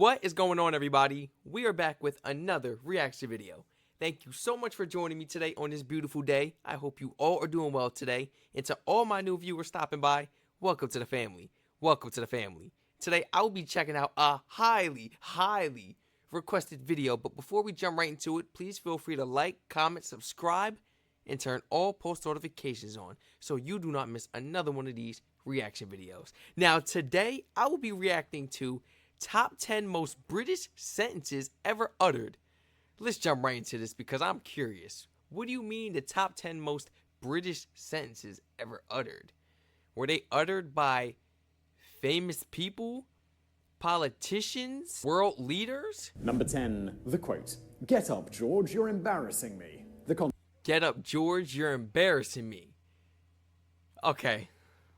What is going on, everybody? We are back with another reaction video. Thank you so much for joining me today on this beautiful day. I hope you all are doing well today. And to all my new viewers stopping by, welcome to the family. Welcome to the family. Today, I will be checking out a highly requested video. But before we jump right into it, please feel free to like, comment, subscribe, and turn all post notifications on so you do not miss another one of these reaction videos. Now, today, I will be reacting to Top 10 most British sentences ever uttered. Let's jump right into this because I'm curious. What do you mean the top 10 most British sentences ever uttered? Were they uttered by famous people, politicians, world leaders? Number 10, the quote. Get up, George, you're embarrassing me. Get up, George, you're embarrassing me. Okay,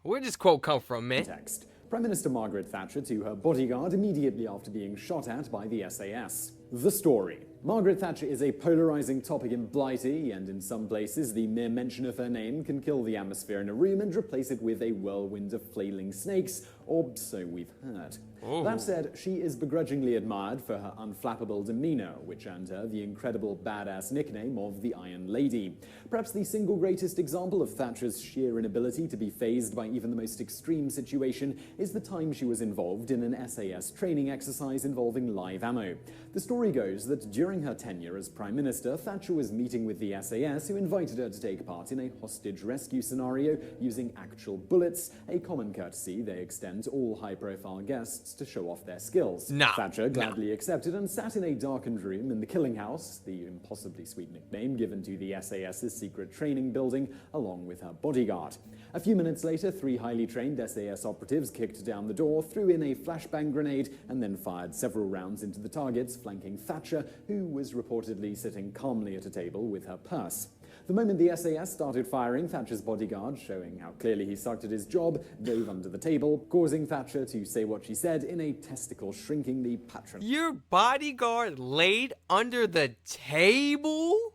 where did this quote come from, man? Context. Prime Minister Margaret Thatcher to her bodyguard immediately after being shot at by the SAS. The story. Margaret Thatcher is a polarizing topic in Blighty, and in some places the mere mention of her name can kill the atmosphere in a room and replace it with a whirlwind of flailing snakes, or so we've heard. Ooh. That said, she is begrudgingly admired for her unflappable demeanor, which earned her the incredible badass nickname of the Iron Lady. Perhaps the single greatest example of Thatcher's sheer inability to be fazed by even the most extreme situation is the time she was involved in an SAS training exercise involving live ammo. The story goes that during her tenure as Prime Minister, Thatcher was meeting with the SAS, who invited her to take part in a hostage rescue scenario using actual bullets, a common courtesy they extend to all high-profile guests to show off their skills. Thatcher gladly accepted and sat in a darkened room in the Killing House, the impossibly sweet nickname given to the SAS's secret training building, along with her bodyguard. A few minutes later, 3 highly trained SAS operatives kicked down the door, threw in a flashbang grenade, and then fired several rounds into the targets, flanking Thatcher, who was reportedly sitting calmly at a table with her purse. The moment the SAS started firing, Thatcher's bodyguard, showing how clearly he sucked at his job, dove under the table, causing Thatcher to say what she said in a testicle-shrinkingly patronizing. Your bodyguard laid under the table?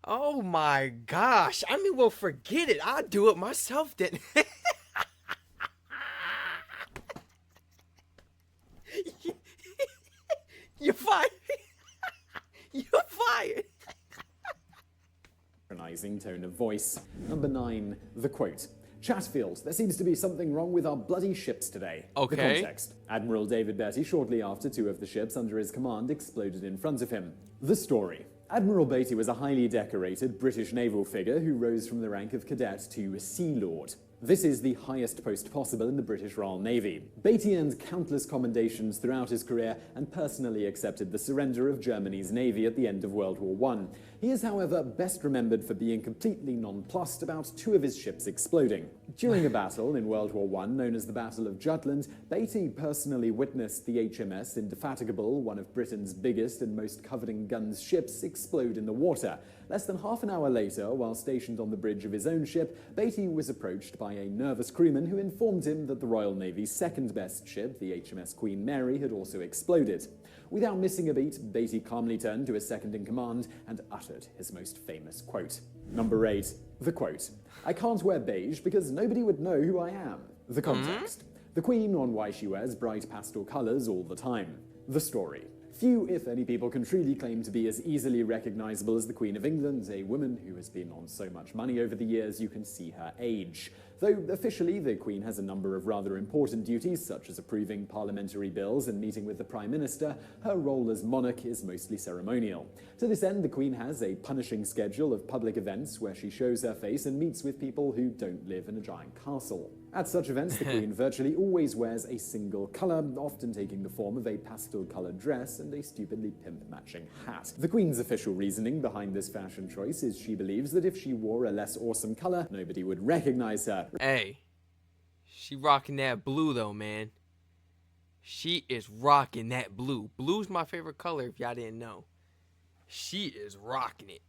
Oh my gosh. I mean, well, forget it. I'll do it myself then. You're fired. You're fired. Tone of voice. Number 9, the quote. Chatfield, there seems to be something wrong with our bloody ships today. Okay. The context. Admiral David Beatty, shortly after 2 of the ships under his command exploded in front of him. The story. Admiral Beatty was a highly decorated British naval figure who rose from the rank of cadet to Sea Lord. This is the highest post possible in the British Royal Navy. Beatty earned countless commendations throughout his career and personally accepted the surrender of Germany's navy at the end of World War I. He is, however, best remembered for being completely nonplussed about 2 of his ships exploding. During a battle in World War I, known as the Battle of Jutland, Beatty personally witnessed the HMS Indefatigable, one of Britain's biggest and most coveting guns ships, explode in the water. Less than half an hour later, while stationed on the bridge of his own ship, Beatty was approached by a nervous crewman who informed him that the Royal Navy's second-best ship, the HMS Queen Mary, had also exploded. Without missing a beat, Beatty calmly turned to his second-in-command and uttered his most famous quote. Number 8, the quote. I can't wear beige because nobody would know who I am. The context. The Queen on why she wears bright pastel colours all the time. The story. Few, if any, people can truly claim to be as easily recognizable as the Queen of England, a woman who has been on so much money over the years you can see her age. Though officially the Queen has a number of rather important duties, such as approving parliamentary bills and meeting with the Prime Minister, her role as monarch is mostly ceremonial. To this end, the Queen has a punishing schedule of public events where she shows her face and meets with people who don't live in a giant castle. At such events, the Queen virtually always wears a single colour, often taking the form of a pastel-coloured dress and a stupidly pimp-matching hat. The Queen's official reasoning behind this fashion choice is she believes that if she wore a less awesome colour, nobody would recognise her. Hey, she rocking that blue though, man. She is rocking that blue. Blue's my favorite color if y'all didn't know. She is rocking it.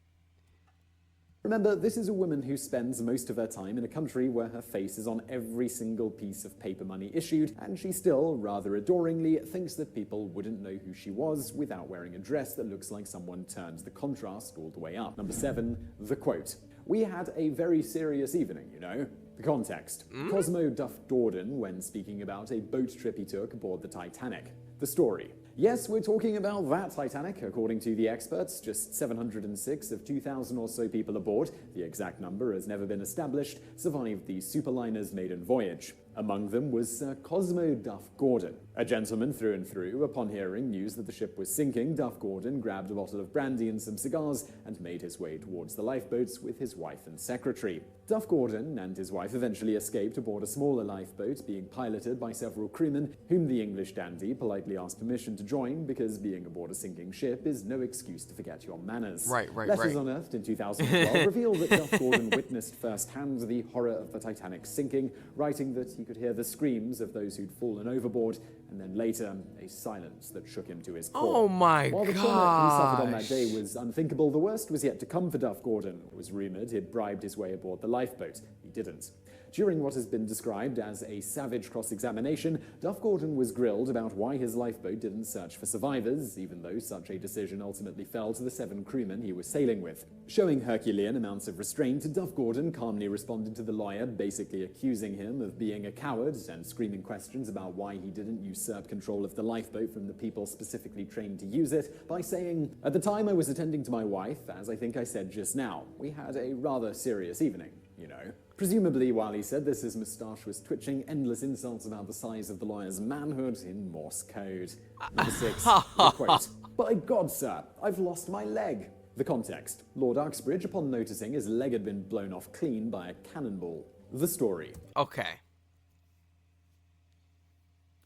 Remember, this is a woman who spends most of her time in a country where her face is on every single piece of paper money issued, and she still, rather adoringly, thinks that people wouldn't know who she was without wearing a dress that looks like someone turned the contrast all the way up. Number 7, the quote. We had a very serious evening, you know. The context. Cosmo Duff Dorden when speaking about a boat trip he took aboard the Titanic. The story. Yes, we're talking about that Titanic. According to the experts, just 706 of 2,000 or so people aboard, the exact number has never been established, survived the superliner's maiden voyage. Among them was Sir Cosmo Duff Gordon, a gentleman through and through. Upon hearing news that the ship was sinking, Duff Gordon grabbed a bottle of brandy and some cigars and made his way towards the lifeboats with his wife and secretary. Duff Gordon and his wife eventually escaped aboard a smaller lifeboat being piloted by several crewmen, whom the English dandy politely asked permission to join because being aboard a sinking ship is no excuse to forget your manners. Right. Letters unearthed in 2012 reveal that Duff Gordon witnessed firsthand the horror of the Titanic sinking, writing that he could hear the screams of those who'd fallen overboard, and then later, a silence that shook him to his core. Oh my While the trauma he suffered on that day was unthinkable, the worst was yet to come for Duff Gordon. It was rumoured he'd bribed his way aboard the lifeboat. He didn't. During what has been described as a savage cross-examination, Duff Gordon was grilled about why his lifeboat didn't search for survivors, even though such a decision ultimately fell to the 7 crewmen he was sailing with. Showing Herculean amounts of restraint, Duff Gordon calmly responded to the lawyer, basically accusing him of being a coward and screaming questions about why he didn't usurp control of the lifeboat from the people specifically trained to use it, by saying, "At the time I was attending to my wife, as I think I said just now. We had a rather serious evening, you know." Presumably, while he said this, his moustache was twitching, endless insults about the size of the lawyer's manhood in Morse code. Number 6, the quote. "By God, sir, I've lost my leg." The context. Lord Uxbridge, upon noticing his leg had been blown off clean by a cannonball. The story. Okay.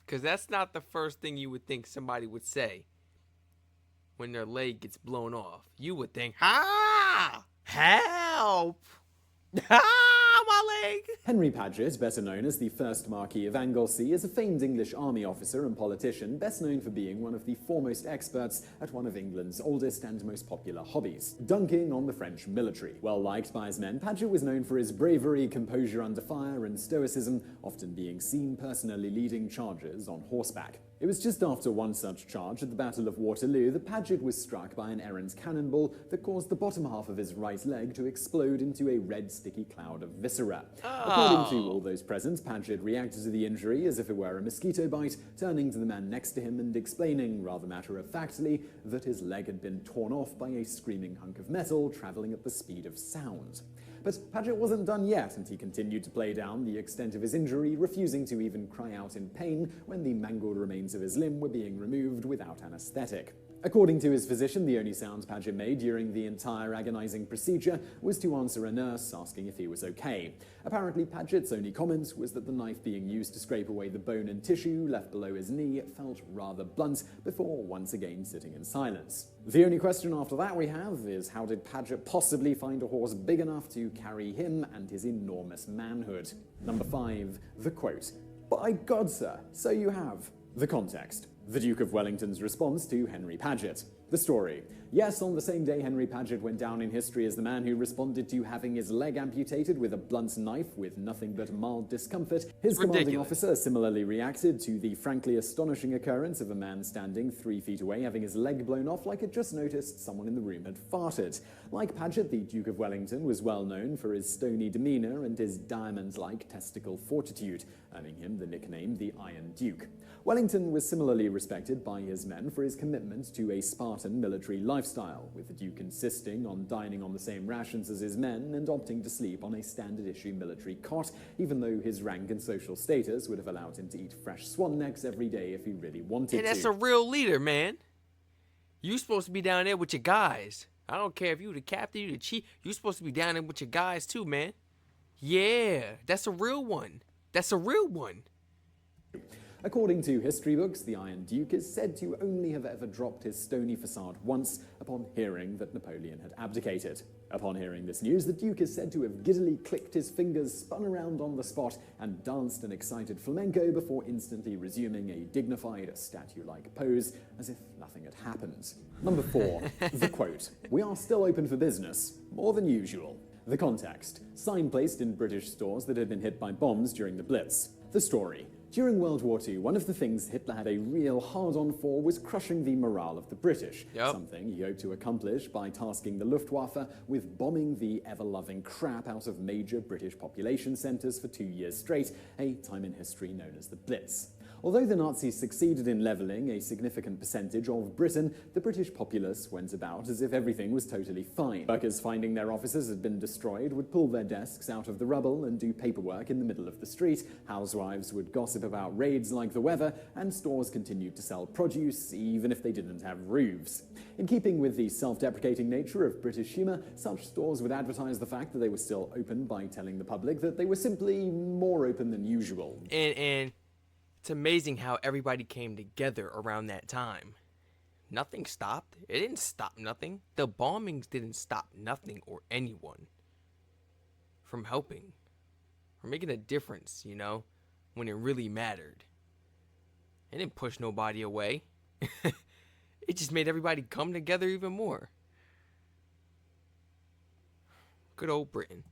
Because that's not the first thing you would think somebody would say when their leg gets blown off. You would think, "Ah! Help! Ah, my leg!" Henry Paget, better known as the first Marquis of Anglesey, is a famed English army officer and politician, best known for being one of the foremost experts at one of England's oldest and most popular hobbies, dunking on the French military. Well liked by his men, Paget was known for his bravery, composure under fire, and stoicism, often being seen personally leading charges on horseback. It was just after one such charge at the Battle of Waterloo that Paget was struck by an errant cannonball that caused the bottom half of his right leg to explode into a red sticky cloud of viscera. According to all those present, Paget reacted to the injury as if it were a mosquito bite, turning to the man next to him and explaining, rather matter-of-factly, that his leg had been torn off by a screaming hunk of metal travelling at the speed of sound. But Paget wasn't done yet, and he continued to play down the extent of his injury, refusing to even cry out in pain when the mangled remains of his limb were being removed without anaesthetic. According to his physician, the only sound Paget made during the entire agonising procedure was to answer a nurse asking if he was okay. Apparently, Paget's only comment was that the knife being used to scrape away the bone and tissue left below his knee felt rather blunt, before once again sitting in silence. The only question after that we have is, how did Paget possibly find a horse big enough to carry him and his enormous manhood? Number 5, the quote. "By God, sir, so you have." The context. The Duke of Wellington's response to Henry Paget. The story. Yes, on the same day, Henry Paget went down in history as the man who responded to having his leg amputated with a blunt knife with nothing but mild discomfort. His commanding officer similarly reacted to the frankly astonishing occurrence of a man standing 3 feet away having his leg blown off like it just noticed someone in the room had farted. Like Paget, the Duke of Wellington was well known for his stony demeanour and his diamond-like testicle fortitude, earning him the nickname the Iron Duke. Wellington was similarly respected by his men for his commitment to a Spartan military lifestyle, with the Duke insisting on dining on the same rations as his men and opting to sleep on a standard-issue military cot, even though his rank and social status would have allowed him to eat fresh swan necks every day if he really wanted to. And that's a real leader, man. You supposed to be down there with your guys. I don't care if you the captain, you the chief. You supposed to be down there with your guys too, man. Yeah, that's a real one. That's a real one. According to history books, the Iron Duke is said to only have ever dropped his stony facade once upon hearing that Napoleon had abdicated. Upon hearing this news, the Duke is said to have giddily clicked his fingers, spun around on the spot, and danced an excited flamenco before instantly resuming a dignified, statue-like pose, as if nothing had happened. Number 4, the quote. "We are still open for business, more than usual." The context. Sign placed in British stores that had been hit by bombs during the Blitz. The story. During World War II, one of the things Hitler had a real hard-on for was crushing the morale of the British, something he hoped to accomplish by tasking the Luftwaffe with bombing the ever-loving crap out of major British population centres for 2 years straight, a time in history known as the Blitz. Although the Nazis succeeded in levelling a significant percentage of Britain, the British populace went about as if everything was totally fine. Workers finding their offices had been destroyed would pull their desks out of the rubble and do paperwork in the middle of the street, housewives would gossip about raids like the weather, and stores continued to sell produce even if they didn't have roofs. In keeping with the self-deprecating nature of British humour, such stores would advertise the fact that they were still open by telling the public that they were simply more open than usual. And it's amazing how everybody came together around that time. Nothing stopped. It didn't stop nothing. The bombings didn't stop nothing or anyone from helping, from making a difference, you know, when it really mattered. It didn't push nobody away. It just made everybody come together even more. Good old Britain.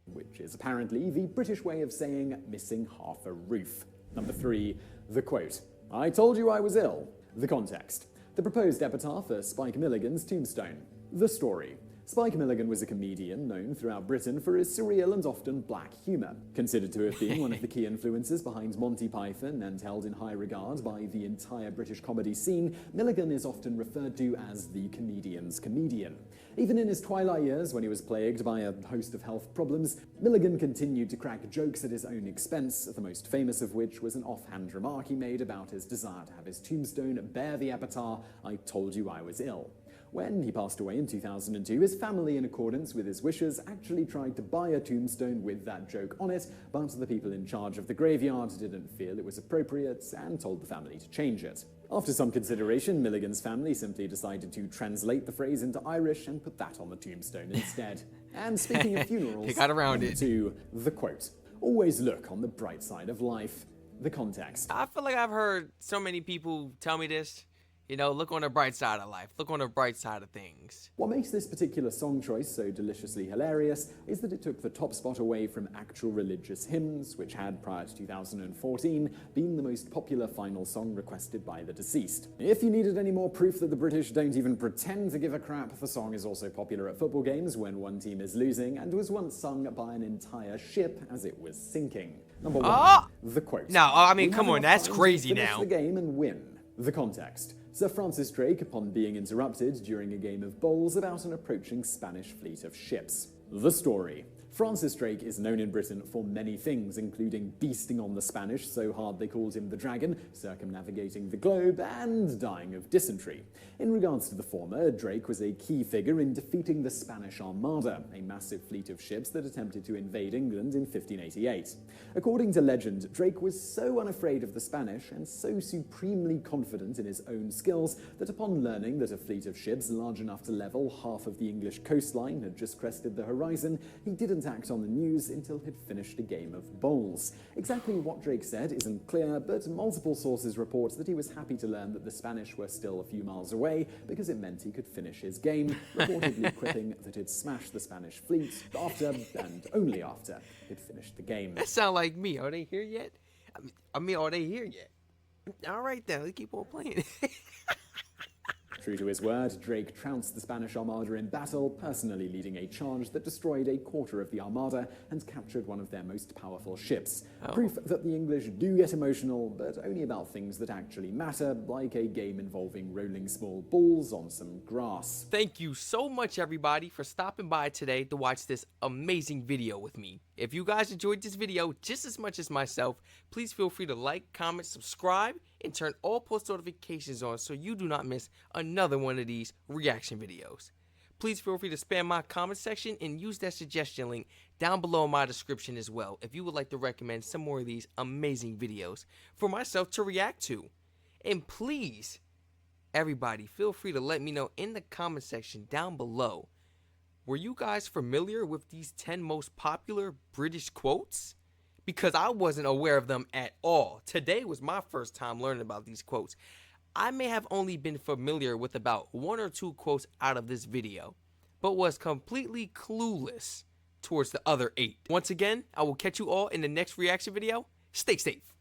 Which is apparently the British way of saying missing half a roof. Number 3, the quote. I told you I was ill. The context. The proposed epitaph for Spike Milligan's tombstone. The story. Spike Milligan was a comedian known throughout Britain for his surreal and often black humour. Considered to have been one of the key influences behind Monty Python and held in high regard by the entire British comedy scene, Milligan is often referred to as the comedian's comedian. Even in his twilight years, when he was plagued by a host of health problems, Milligan continued to crack jokes at his own expense, the most famous of which was an offhand remark he made about his desire to have his tombstone bear the epitaph, I told you I was ill. When he passed away in 2002, his family, in accordance with his wishes, actually tried to buy a tombstone with that joke on it, but the people in charge of the graveyard didn't feel it was appropriate and told the family to change it. After some consideration, Milligan's family simply decided to translate the phrase into Irish and put that on the tombstone instead. And speaking of funerals, They got around it. To the quote. Always look on the bright side of life. The context. I feel like I've heard so many people tell me this. You know, look on the bright side of life. Look on the bright side of things. What makes this particular song choice so deliciously hilarious is that it took the top spot away from actual religious hymns, which had, prior to 2014, been the most popular final song requested by the deceased. If you needed any more proof that the British don't even pretend to give a crap, the song is also popular at football games when one team is losing, and was once sung by an entire ship as it was sinking. Number 1, the quote. No, I mean, "We come have on, enough that's time to crazy finish now. the game and win. The context. Sir Francis Drake, upon being interrupted during a game of bowls about an approaching Spanish fleet of ships. The story. Francis Drake is known in Britain for many things, including beasting on the Spanish so hard they called him the Dragon, circumnavigating the globe, and dying of dysentery. In regards to the former, Drake was a key figure in defeating the Spanish Armada, a massive fleet of ships that attempted to invade England in 1588. According to legend, Drake was so unafraid of the Spanish and so supremely confident in his own skills that upon learning that a fleet of ships large enough to level half of the English coastline had just crested the horizon, he didn't act on the news until he'd finished a game of bowls. Exactly what Drake said isn't clear, but multiple sources report that he was happy to learn that the Spanish were still a few miles away because it meant he could finish his game, reportedly quipping that he'd smashed the Spanish fleet after, and only after, he'd finished the game. That sound like me. Are they here yet? I mean, are they here yet? All right, then. Let's keep on playing. True to his word, Drake trounced the Spanish Armada in battle, personally leading a charge that destroyed a quarter of the Armada and captured one of their most powerful ships. Proof that the English do get emotional, but only about things that actually matter, like a game involving rolling small balls on some grass. Thank you so much, everybody, for stopping by today to watch this amazing video with me. If you guys enjoyed this video just as much as myself, please feel free to like, comment, subscribe, and turn all post notifications on so you do not miss another one of these reaction videos. Please feel free to spam my comment section and use that suggestion link down below in my description as well if you would like to recommend some more of these amazing videos for myself to react to. And please, everybody, feel free to let me know in the comment section down below, were you guys familiar with these 10 most popular British quotes? Because I wasn't aware of them at all. Today was my first time learning about these quotes. I may have only been familiar with about 1 or 2 quotes out of this video, but was completely clueless towards the other 8. Once again, I will catch you all in the next reaction video. Stay safe.